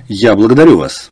Я благодарю вас.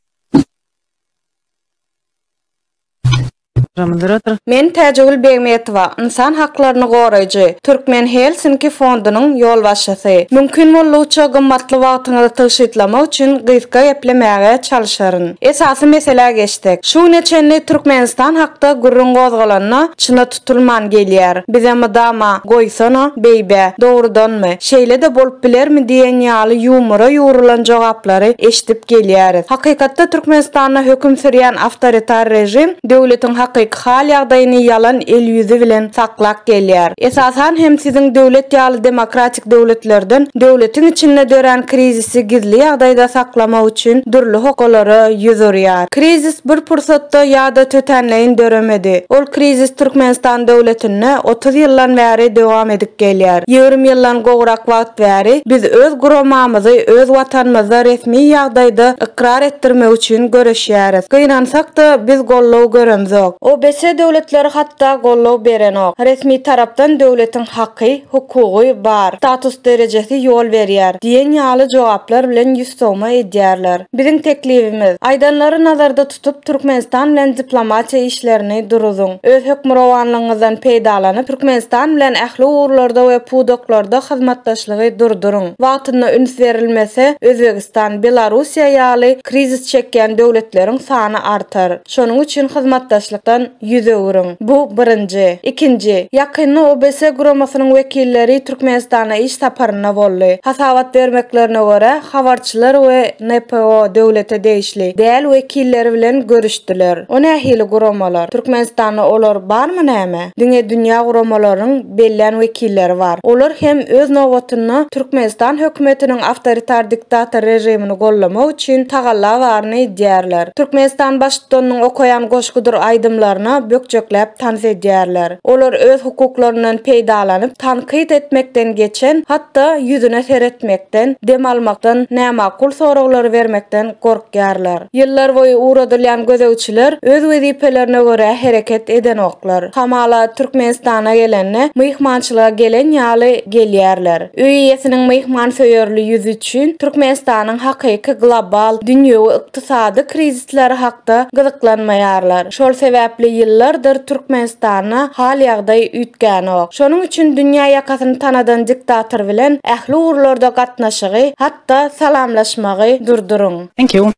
Men Täjegül Begmetova, insan haklarını goraýjy, Türkmen Helsinki fondunyň ýolbaşçysy. Mümkin bolýança gymmatly wagtyňyzy tyşytlamak üçin gyzga eplemäge çalışaryn. Esasy mesele geçdik. Şu neçenli Türkmenistan hakda gurrun gozgalanyna çyna tutulman gelýär. Bizem dama goýsana beýbe, dogrudanmy? Şeýle de bolup bilermi diýen ýaly ýumura ýurulan jogaplary eşitip gelýäris. Hakykatda Türkmenistanda höküm sürýän awtoritar rejim döwletiň hal ýagdaýyny yalan el ýüzi bilen saklap gelýär. Esasan hem siziň döwlet ýaly demokratik döwletlerden döwletiň içinde dören krizisi gizli ýagdaýda saklamak üçin durly hokolary ýüzürýär. Krizis bir pursatda ýa-da tötenleýin döremedi. Ol krizis Türkmenistan döwletine 30 ýyldan bäri dowam edip gelýär. 20 ýyldan gowrak wagt bäri biz öz guramamyzy, öz watanymyza resmi ýagdaýda ikrar etdirmek üçin görüşýäris. Gynansak da biz gollaw göremzok. OBS döwletleri hatta gollaw berenok. Resmi tarapdan döwletiň haqqy, hukugy bar, status derejesi ýol berýär diýen ýaly jogaplar bilen ýüzsowma edýärler. Biziň teklifimiz aýdanlary nazarda tutup Türkmenistan bilen diplomatiýa işlerini duruzyň. Öz hökmranlygyňyzdan peýdalanyp Türkmenistan bilen ähli uğurlarda we pudoklarda hyzmatdaşlygy durduryň. Wagtynda üns berilmese Özbegistan, Belarusiýa ýaly krizis çekýän döwletleriň sany artar. Şonuň üçin hyzmatdaşlykdan yüze uğrun. Bu birinci. İkinci, yakınlı OBS guramasynyň wekilleri Türkmenistana iş saparyna boldy. Hasabat bermeklerine göre habarçylar we NPO döwlete değişli däl wekilleri bilen görüşdiler. O nähili guramalar? Türkmenistana olar barmy näme? Dünýä guramalarynyň belliň wekilleri var. Olar hem öz nowatyny Türkmenistan hökümetiniň awtoritar diktator rejimini gollamak üçin tagalla barny edýärler. Türkmenistan başçylarynyň okayan goşgudur aýdymlaryna bökjekläp tanys edýärler. Olar öz hukuklarynyň peýdalanyp tanqid etmekden geçen, hatda ýüzüne seretmekden, dem almakdan, nämakul soraglary vermekden gorkýarlar. Ýyllar boýy uğradylýan gözegçiler öz wezipelerine göre hereket eden oklar. Hamala Türkmenistana gelenne myhmançylyga gelen ýaly gelýärler. Öý ýesiniň myhman söýerli ýüzi üçin Türkmenistanyň hakyky global dünýäwi ykdysady krizisleri hakda gyzyklanmaýarlar. Şol sebäpli ýyllardyr Türkmenistana hal ýagdaý ütgän ok. Şonuň üçin dünýä ýakasyny tanadan diktator bilen ähli uğurlarda gatnaşygy, hatda salamlaşmagy durduryň. Thank you.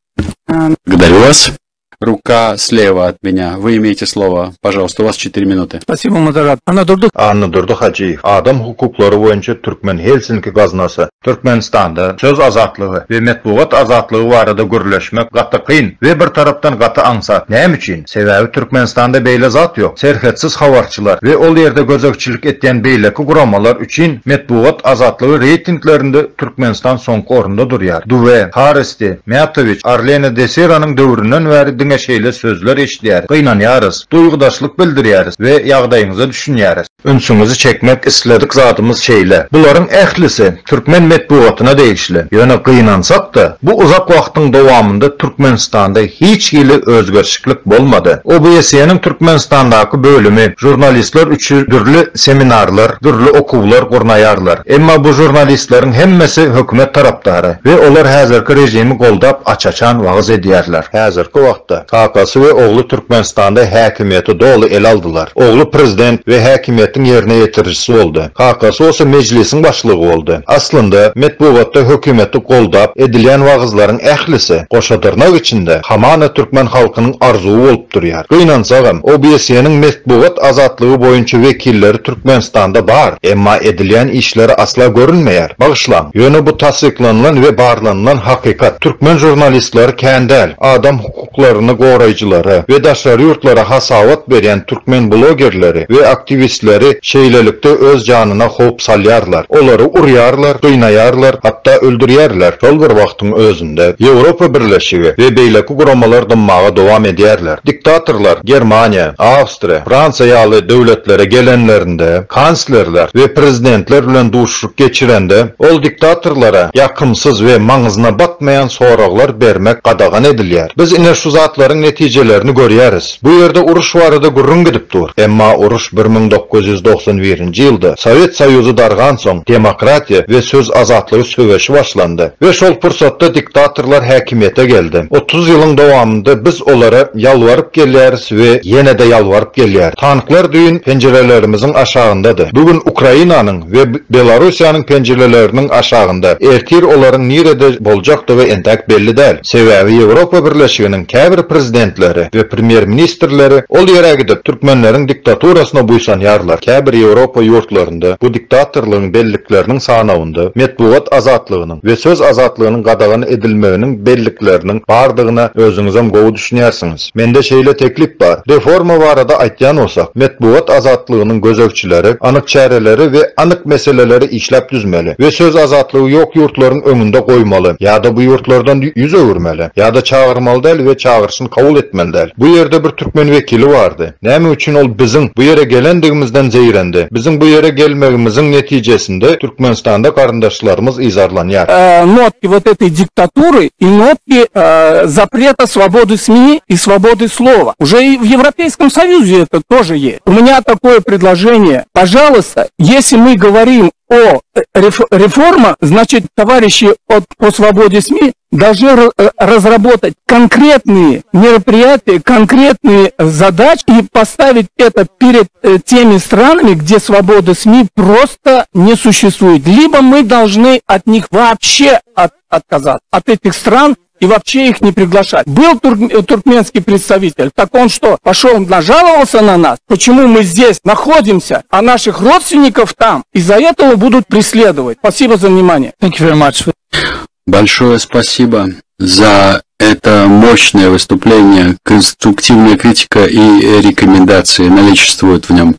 Благодарю вас. Рука слева от меня. Вы имеете слово. Пожалуйста, у вас 4 минуты. Спасибо, модератор. Anna Durdu Hacıyev. Adam hukukları boýunça Türkmen Helsinki gaznasy Türkmenistanda söz azatlygy we metbuat azatlygy barada gürleşmek gaty kyn we bir tarapdan gaty aňsat. Näme üçin? Sebäbi Türkmenistanda beýle zat ýok. Serhetsiz habarçylar we ol ýerde gözekçilik etýän beýleki guramalar üçin metbuat azatlygy reytinglerinde Türkmenistan soňky orunda durýar. Duve, Haristi, Matoviç, Arlena Deseranyň döwründen bäri diňe şeýle sözler eşitýär. Gynanýarys, duýgudaşlyk bildirýäris we ýagdaýyňyzy düşünýäris. Önsüňizi çekmek isledik zatymyz şeýle. Bularyň ählisi Türkmen metbuatyna değişli. Ýöne gynansak da bu uzak wagtyň dowamında Türkmenistanda hiç ýyly özgerişlik bolmady. OBS-niň Türkmenistandaky bölümi jurnalistler üçin türlü seminarlar, türlü okuwlar gurnaýarlar. Emma bu jurnalistleriň hemmesi hökümet tarapdary we olar häzirki rejimi goldap açaçan wagys edýärler. Häzirki wagtda kakasy we ogly Türkmenistanda häkimiýeti dolu el aldylar. Ogly prezident we häkimiýetiň ýerine ýetirjisi boldy. Kakasy osa mejlisiň başlygy boldy. Aslynda metbuatda hökümeti goldap edilýän wagızlaryň ählisi goşadyrnak içinde hamana Türkmen halkynyň arzuwy bolup durýar. Gynansagyň OBS-niň metbuat azatlygy boýunça wekilleri Türkmenistanda bar, emma edilýän işleri asla görünmeýär. Bagyşlan, ýöne bu tasdiklanylan we barlanylan hakykat. Türkmen jurnalistleri kändäl, adam hukuklaryny goraýjylary we daşary ýurtlara hasabat berýän Türkmen blogerleri we aktivistleri şeýlelikde öz janyna howp salýarlar. Olary urýarlar, gynayarlar, hatda öldürýärler. Şol bir wagtyň özünde Ýewropa Birleşigi we beýleki guramalar dymmaga dowam edýärler. Diktatorlar Germaniýa, Awstriýa, Fransiýa ýaly döwletlere gelenlerinde kanslerler we prezidentler bilen duşluk geçirende ol diktatorlara ýakymsyz we maňyzyna batmaýan soraglar bermek gadagan edilýär. Biz ine şu zat azatların neticelerini görýäris. Bu yerde uruş barada gurrun gidip dur. Emma uruş 1991-nji ýylda Sovet Soýuzy dargan soň demokratiýa we söz azatlygy söwüşi başlandy we şol pursatda diktatorlar häkimiýete geldi. 30 ýylyň dowamında biz olara ýalwaryp gelýäris we ýene-de ýalwaryp gelýär. Tanklar düýün penjerelerimiziň aşagyndadyr. Bugün Ukrainanyň we Belarusiýanyň penjereleriniň aşagynda. Ertir olaryň nirede boljakdy we entek belli däl. Sebäbi Ýewropa Birleşiginiň käbir prezidentleri we premier ministrleri ol ýere gidip türkmenleriň diktaturasyna buýsanýarlar. Käbir Ýewropa ýurtlarynda bu diktatorlygyň bellikleriniň sanawynda metbuat azatlygynyň we söz azatlygynyň gadagan edilmeginiň bellikleriniň bardygyna özüňizem gowy düşünýärsiňiz. Mende şeýle teklip bar. Reforma barada aýtýan bolsak, metbuat azatlygynyň gözegçileri, anyk çäreleri we anyk meseleleri işläp düzmeli we söz azatlygy ýok ýurtlaryň öňünde goýmaly. Ýa-da bu ýurtlardan ýüz öwürmeli. Ýa-da çağırmaly däl we çağırşyny kabul etmeli däl. Bu ýerde bir türkmen wekili bardy. Näme üçin ol biziň bu ýere gelendigimizden zeýrendi? Biziň bu ýere gelmegimiziň netijesinde Türkmenistanda garyndaşlarymyz izarlanýar. Нотки вот этой диктатуры и нотки запрета свободы СМИ и свободы слова. Уже и в Европейском Союзе это тоже есть. У меня такое предложение. Пожалуйста, если мы говорим о реформе, значит, товарищи по свободе СМИ должны разработать конкретные мероприятия, конкретные задачи и поставить это перед теми странами, где свобода СМИ просто не существует. Либо мы должны от них вообще отказаться, от этих стран, и вообще их не приглашать. Был туркменский представитель, так он что, пошел нажаловался на нас? Почему мы здесь находимся, а наших родственников там? Из-за этого будут преследовать. Спасибо за внимание. Thank you very much. Большое спасибо за это мощное выступление. Конструктивная критика и рекомендации наличествуют в нем.